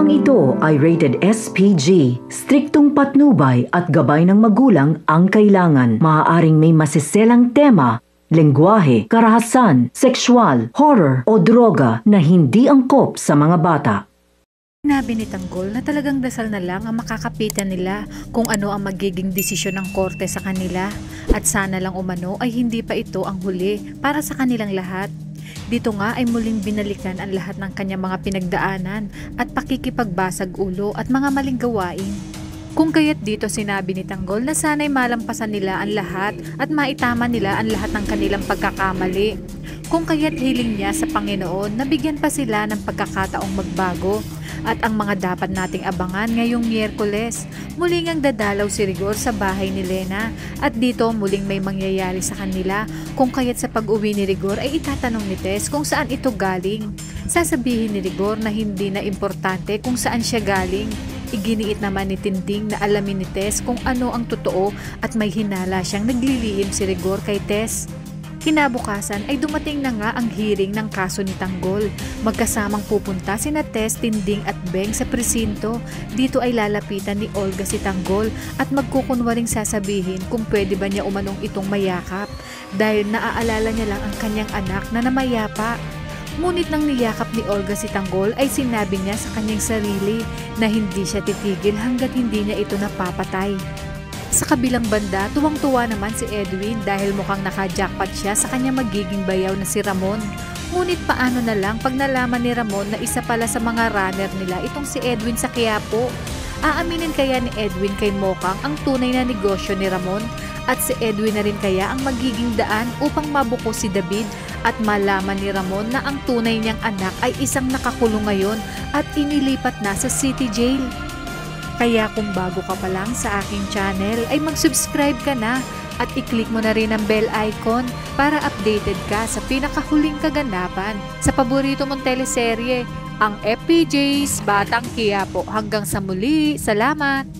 Pelikulang ito ay rated SPG. Striktong patnubay at gabay ng magulang ang kailangan. Maaaring may masiselang tema, lengguwahe, karahasan, sexual, horror o droga na hindi angkop sa mga bata. Sinabi ni Tanggol na talagang dasal na lang ang makakapitan nila kung ano ang magiging desisyon ng korte sa kanila at sana lang umano ay hindi pa ito ang huli para sa kanilang lahat. Dito nga ay muling binalikan ang lahat ng kanyang mga pinagdaanan at pakikipagbasag ulo at mga maling gawain. Kung kaya't dito sinabi ni Tanggol na sana'y malampasan nila ang lahat at maitama nila ang lahat ng kanilang pagkakamali. Kung kaya't hiling niya sa Panginoon na bigyan pa sila ng pagkakataong magbago. At ang mga dapat nating abangan ngayong Miyerkules, muling ang dadalaw si Rigor sa bahay ni Lena at dito muling may mangyayari sa kanila kung kaya't sa pag-uwi ni Rigor ay itatanong ni Tess kung saan ito galing. Sasabihin ni Rigor na hindi na importante kung saan siya galing. Iginiit naman ni Tinding na alamin ni Tess kung ano ang totoo at may hinala siyang naglilihim si Rigor kay Tess. Kinabukasan ay dumating na nga ang hearing ng kaso ni Tanggol. Magkasamang pupunta sina Tess, Tinding at Beng sa presinto. Dito ay lalapitan ni Olga si Tanggol at magkukunwaring sasabihin kung pwede ba niya umanong itong mayakap dahil naaalala niya lang ang kanyang anak na namayapa. Ngunit nang niyakap ni Olga si Tanggol ay sinabi niya sa kanyang sarili na hindi siya titigil hanggat hindi niya ito napapatay. Sa kabilang banda, tuwang-tuwa naman si Edwin dahil mukhang naka-jackpot siya sa kanya magiging bayaw na si Ramon. Ngunit paano na lang pag nalaman ni Ramon na isa pala sa mga runner nila itong si Edwin sa Quiapo? Aaminin kaya ni Edwin kay Mokang ang tunay na negosyo ni Ramon? At si Edwin na rin kaya ang magiging daan upang mabuko si David at malaman ni Ramon na ang tunay niyang anak ay isang nakakulong ngayon at inilipat na sa City Jail? Kaya kung bago ka pa lang sa aking channel ay mag-subscribe ka na at i-click mo na rin ang bell icon para updated ka sa pinakahuling kaganapan sa paborito mong teleserye, ang FPJ's Batang Quiapo. Hanggang sa muli, salamat!